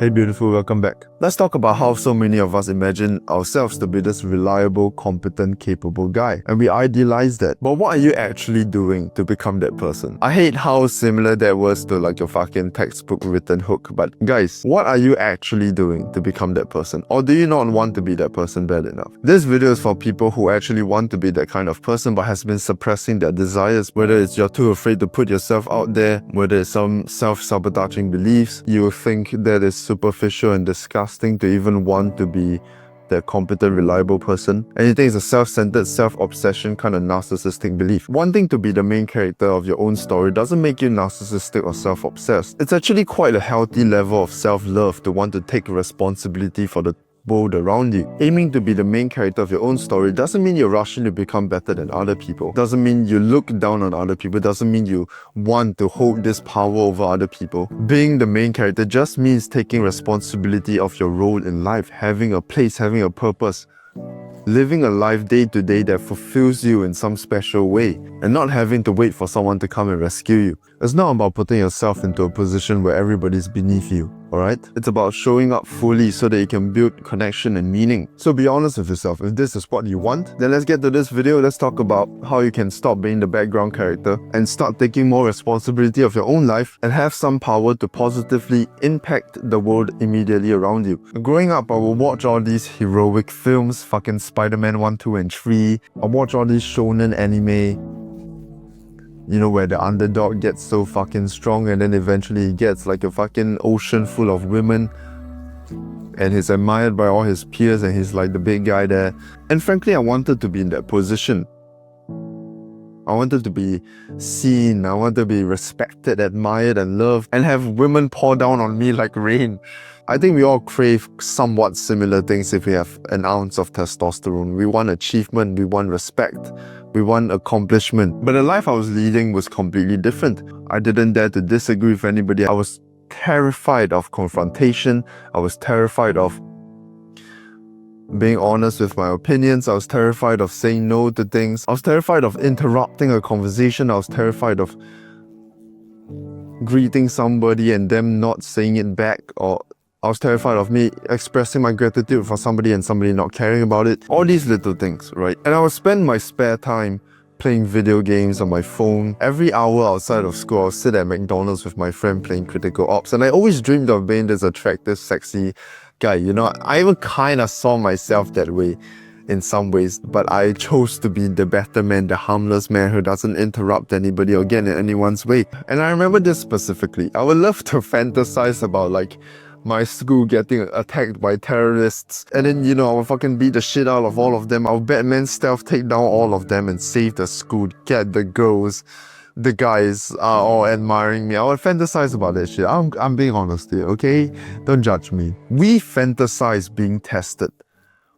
Hey beautiful, welcome back. Let's talk about how so many of us imagine ourselves to be this reliable, competent, capable guy. And we idealize that. But what are you actually doing to become that person? I hate how similar that was to like your fucking textbook written hook. But guys, what are you actually doing to become that person? Or do you not want to be that person bad enough? This video is for people who actually want to be that kind of person but has been suppressing their desires. Whether it's you're too afraid to put yourself out there, whether it's some self-sabotaging beliefs, you think that is superficial and disgusting to even want to be that competent, reliable person. And you think it's a self-centered, self-obsession kind of narcissistic belief. Wanting to be the main character of your own story doesn't make you narcissistic or self-obsessed. It's actually quite a healthy level of self-love to want to take responsibility for the world around you. Aiming to be the main character of your own story doesn't mean you're rushing to become better than other people. Doesn't mean you look down on other people. Doesn't mean you want to hold this power over other people. Being the main character just means taking responsibility of your role in life, having a place, having a purpose, living a life day to day that fulfills you in some special way, and not having to wait for someone to come and rescue you. It's not about putting yourself into a position where everybody's beneath you, alright? It's about showing up fully so that you can build connection and meaning. So be honest with yourself. If this is what you want, then let's get to this video. Let's talk about how you can stop being the background character and start taking more responsibility of your own life and have some power to positively impact the world immediately around you. Growing up, I would watch all these heroic films, fucking Spider-Man 1, 2, and 3. I watch all these shonen anime, you know, where the underdog gets so fucking strong and then eventually he gets like a fucking ocean full of women and he's admired by all his peers and he's like the big guy there. And frankly, I wanted to be in that position. I wanted to be seen, I wanted to be respected, admired and loved, and have women pour down on me like rain. I think we all crave somewhat similar things if we have an ounce of testosterone. We want achievement, we want respect, we want accomplishment. But the life I was leading was completely different. I didn't dare to disagree with anybody. I was terrified of confrontation. I was terrified of being honest with my opinions. I was terrified of saying no to things. I was terrified of interrupting a conversation. I was terrified of greeting somebody and them not saying it back, or I was terrified of me expressing my gratitude for somebody and somebody not caring about it. All these little things, right? And I would spend my spare time playing video games on my phone. Every hour outside of school, I'll sit at McDonald's with my friend playing Critical Ops. And I always dreamed of being this attractive, sexy guy. You know, I even kind of saw myself that way in some ways, but I chose to be the better man, the harmless man who doesn't interrupt anybody or get in anyone's way. And I remember this specifically. I would love to fantasize about like my school getting attacked by terrorists, and then, you know, I would fucking beat the shit out of all of them. I would Batman stealth take down all of them and save the school, get the girls. The guys are all admiring me. I would fantasize about that shit. I'm being honest here, okay? Don't judge me. We fantasize being tested.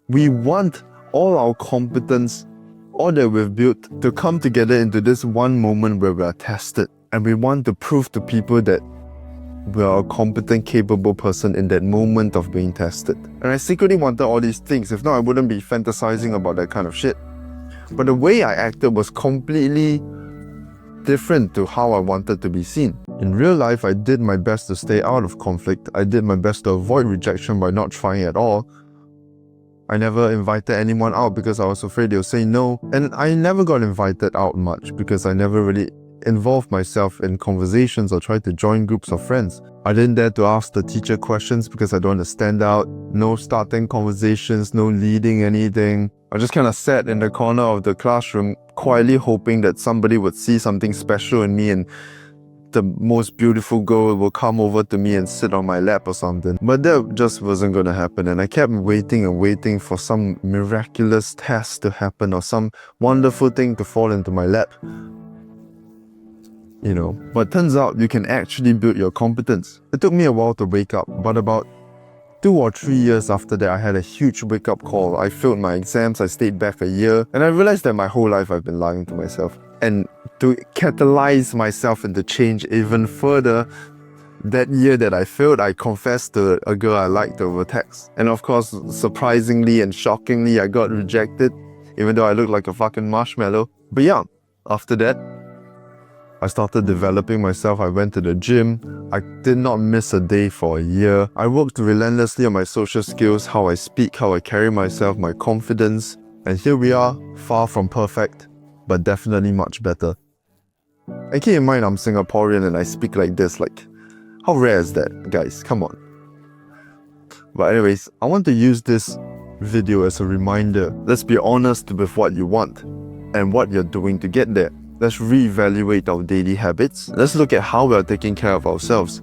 We want all our competence, all that we've built, to come together into this one moment where we are tested. And we want to prove to people that we are a competent, capable person in that moment of being tested. And I secretly wanted all these things. If not, I wouldn't be fantasizing about that kind of shit. But the way I acted was completely different to how I wanted to be seen. In real life, I did my best to stay out of conflict. I did my best to avoid rejection by not trying at all. I never invited anyone out because I was afraid they'll say no. And I never got invited out much because I never really involved myself in conversations or tried to join groups of friends. I didn't dare to ask the teacher questions because I don't want to stand out. No starting conversations, no leading anything. I just kind of sat in the corner of the classroom quietly hoping that somebody would see something special in me and the most beautiful girl will come over to me and sit on my lap or something. But that just wasn't going to happen, and I kept waiting and waiting for some miraculous test to happen or some wonderful thing to fall into my lap. You know, but turns out you can actually build your competence. It took me a while to wake up, but about 2 or 3 years after that, I had a huge wake-up call. I failed my exams, I stayed back a year, and I realized that my whole life I've been lying to myself. And to catalyze myself into change even further, that year that I failed, I confessed to a girl I liked over text. And of course, surprisingly and shockingly, I got rejected, even though I looked like a fucking marshmallow. But yeah, after that, I started developing myself. I went to the gym. I did not miss a day for a year. I worked relentlessly on my social skills, how I speak, how I carry myself, my confidence. And here we are, far from perfect, but definitely much better. And keep in mind, I'm Singaporean and I speak like this. Like, how rare is that, guys? Come on. But anyways, I want to use this video as a reminder. Let's be honest with what you want and what you're doing to get there. Let's reevaluate our daily habits. Let's look at how we are taking care of ourselves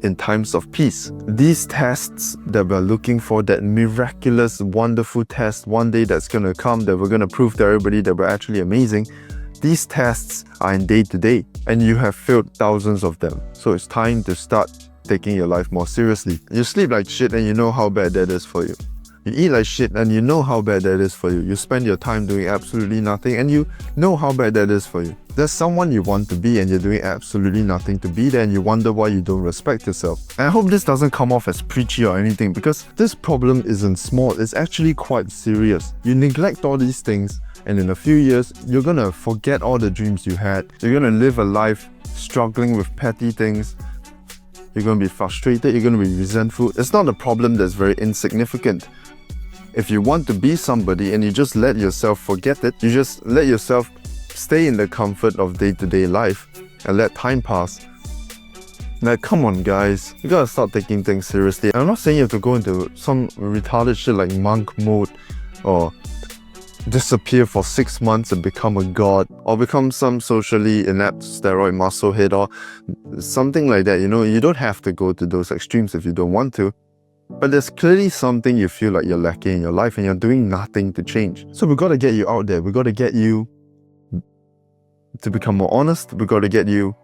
in times of peace. These tests that we're looking for, that miraculous, wonderful test one day that's gonna come, that we're gonna prove to everybody that we're actually amazing, these tests are in day to day, and you have failed thousands of them. So it's time to start taking your life more seriously. You sleep like shit and you know how bad that is for you. You eat like shit and you know how bad that is for you. You spend your time doing absolutely nothing and you know how bad that is for you. There's someone you want to be and you're doing absolutely nothing to be there, and you wonder why you don't respect yourself. And I hope this doesn't come off as preachy or anything, because this problem isn't small, it's actually quite serious. You neglect all these things and in a few years, you're gonna forget all the dreams you had. You're gonna live a life struggling with petty things. You're gonna be frustrated, you're gonna be resentful. It's not a problem that's very insignificant. If you want to be somebody and you just let yourself forget it, you just let yourself stay in the comfort of day-to-day life and let time pass. Like, come on guys, you gotta start taking things seriously. I'm not saying you have to go into some retarded shit like monk mode or disappear for 6 months and become a god, or become some socially inept steroid muscle head or something like that. You know, you don't have to go to those extremes if you don't want to. But there's clearly something you feel like you're lacking in your life and you're doing nothing to change. So we've got to get you out there. We've got to get you to become more honest. We've got to get you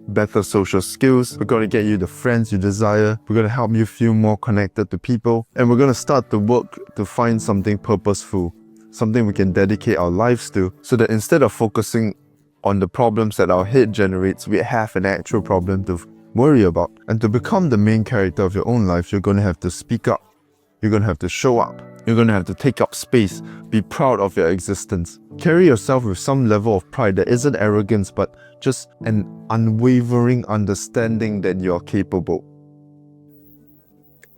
better social skills. We're going to get you the friends you desire. We're going to help you feel more connected to people. And we're going to start to work to find something purposeful, something we can dedicate our lives to, so that instead of focusing on the problems that our head generates, we have an actual problem to worry about. And to become the main character of your own life, you're going to have to speak up. You're going to have to show up. You're going to have to take up space. Be proud of your existence. Carry yourself with some level of pride that isn't arrogance, but just an unwavering understanding that you're capable.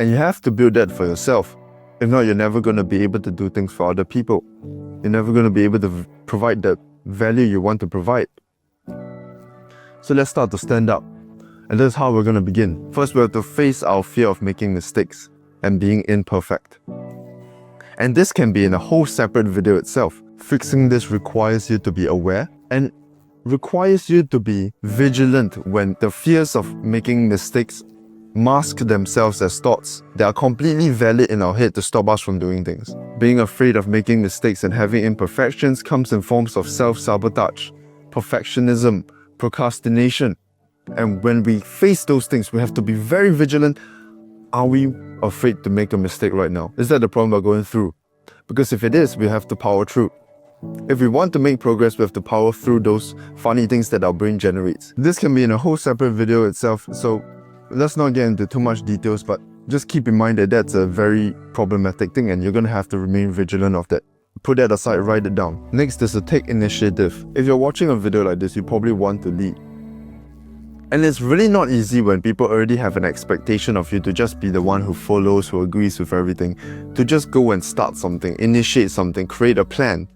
And you have to build that for yourself. If not, you're never going to be able to do things for other people. You're never going to be able to provide the value you want to provide. So let's start to stand up. And that's how we're going to begin. First, we have to face our fear of making mistakes and being imperfect. And this can be in a whole separate video itself. Fixing this requires you to be aware and requires you to be vigilant when the fears of making mistakes mask themselves as thoughts that are completely valid in our head to stop us from doing things. Being afraid of making mistakes and having imperfections comes in forms of self-sabotage, perfectionism, procrastination. And when we face those things, we have to be very vigilant. Are we afraid to make a mistake right now? Is that the problem we're going through? Because if it is, we have to power through. If we want to make progress, we have to power through those funny things that our brain generates. This can be in a whole separate video itself, so let's not get into too much details, but just keep in mind that that's a very problematic thing and you're going to have to remain vigilant of that. Put that aside, write it down. Next is to take initiative. If you're watching a video like this, you probably want to lead. And it's really not easy when people already have an expectation of you to just be the one who follows, who agrees with everything, to just go and start something, initiate something, create a plan.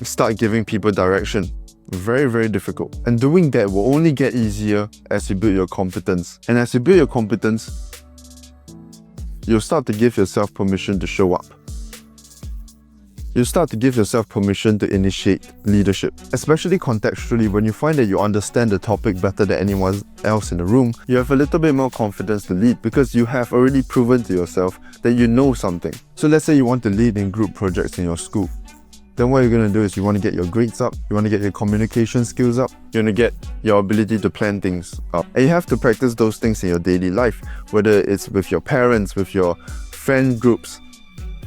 Start giving people direction. Very, very difficult. And doing that will only get easier as you build your competence. And as you build your competence, you'll start to give yourself permission to show up. You start to give yourself permission to initiate leadership, especially contextually. When you find that you understand the topic better than anyone else in the room, you have a little bit more confidence to lead because you have already proven to yourself that you know something. So let's say you want to lead in group projects in your school. Then what you're going to do is you want to get your grades up, you want to get your communication skills up, you want to get your ability to plan things up. And you have to practice those things in your daily life, whether it's with your parents, with your friend groups.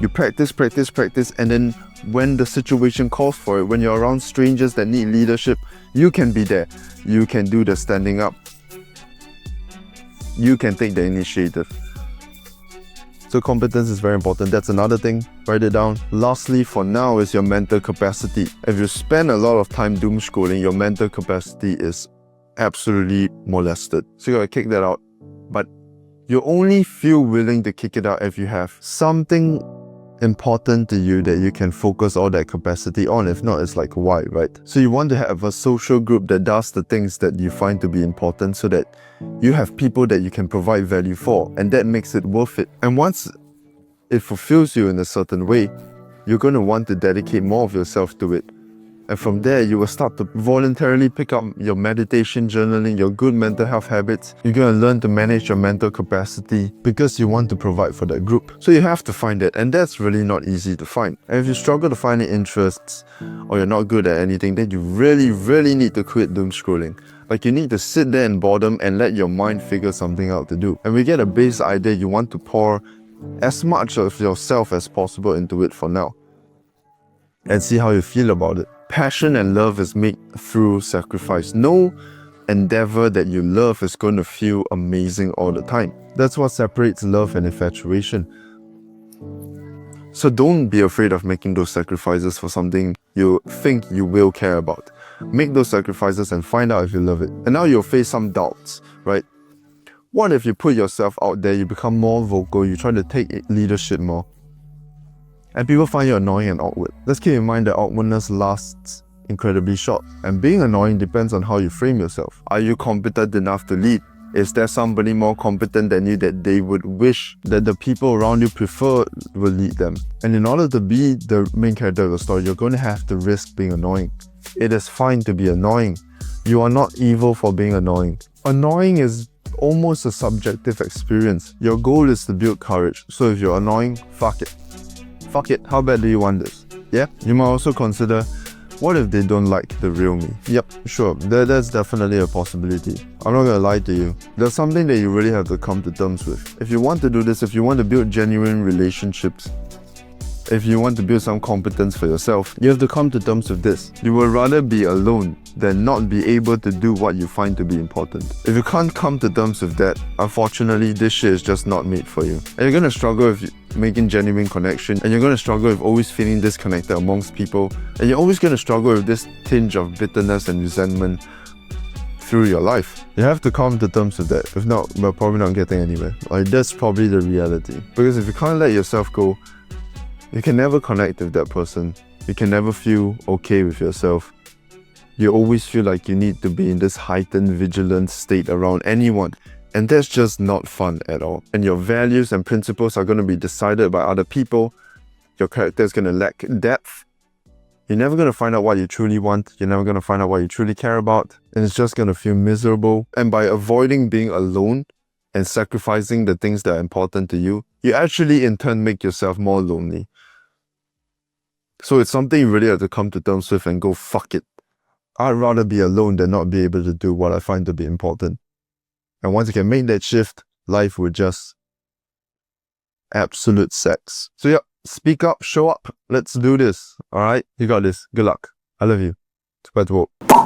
You practice, and then when the situation calls for it, when you're around strangers that need leadership, you can be there. You can do the standing up. You can take the initiative. So competence is very important. That's another thing. Write it down. Lastly, for now, is your mental capacity. If you spend a lot of time doom scrolling, your mental capacity is absolutely molested. So you gotta kick that out. But you only feel willing to kick it out if you have something important to you that you can focus all that capacity on. If not, it's like why, right? So you want to have a social group that does the things that you find to be important so that you have people that you can provide value for, and that makes it worth it. And once it fulfills you in a certain way, you're going to want to dedicate more of yourself to it. And from there, you will start to voluntarily pick up your meditation, journaling, your good mental health habits. You're going to learn to manage your mental capacity because you want to provide for that group. So you have to find it, and that's really not easy to find. And if you struggle to find any interests or you're not good at anything, then you really need to quit doom scrolling. Like, you need to sit there in boredom and let your mind figure something out to do. And we get a base idea, you want to pour as much of yourself as possible into it for now and see how you feel about it. Passion and love is made through sacrifice. No endeavor that you love is going to feel amazing all the time. That's what separates love and infatuation. So don't be afraid of making those sacrifices for something you think you will care about. Make those sacrifices and find out if you love it. And now you'll face some doubts, right? What if you put yourself out there, you become more vocal, you try to take leadership more, and people find you annoying and awkward? Let's keep in mind that awkwardness lasts incredibly short, and being annoying depends on how you frame yourself. Are you competent enough to lead? Is there somebody more competent than you that they would wish that the people around you prefer will lead them? And in order to be the main character of the story, you're going to have to risk being annoying. It is fine to be annoying. You are not evil for being annoying. Annoying is almost a subjective experience. Your goal is to build courage. So if you're annoying, fuck it. Fuck it, how bad do you want this? Yeah? You might also consider, what if they don't like the real me? Yep, sure, that's definitely a possibility. I'm not gonna lie to you. There's something that you really have to come to terms with. If you want to do this, if you want to build genuine relationships, if you want to build some competence for yourself, you have to come to terms with this. You would rather be alone than not be able to do what you find to be important. If you can't come to terms with that, unfortunately, this shit is just not made for you. And you're gonna struggle with making genuine connection, and you're gonna struggle with always feeling disconnected amongst people, and you're always gonna struggle with this tinge of bitterness and resentment through your life. You have to come to terms with that. If not, we're probably not getting anywhere. Like, that's probably the reality. Because if you can't let yourself go, you can never connect with that person. You can never feel okay with yourself. You always feel like you need to be in this heightened, vigilant state around anyone. And that's just not fun at all. And your values and principles are going to be decided by other people. Your character is going to lack depth. You're never going to find out what you truly want. You're never going to find out what you truly care about. And it's just going to feel miserable. And by avoiding being alone and sacrificing the things that are important to you, you actually in turn make yourself more lonely. So it's something you really have to come to terms with and go, fuck it. I'd rather be alone than not be able to do what I find to be important. And once you can make that shift, life will just absolute sex. So yeah, speak up, show up. Let's do this. All right? You got this. Good luck. I love you. Spread the word.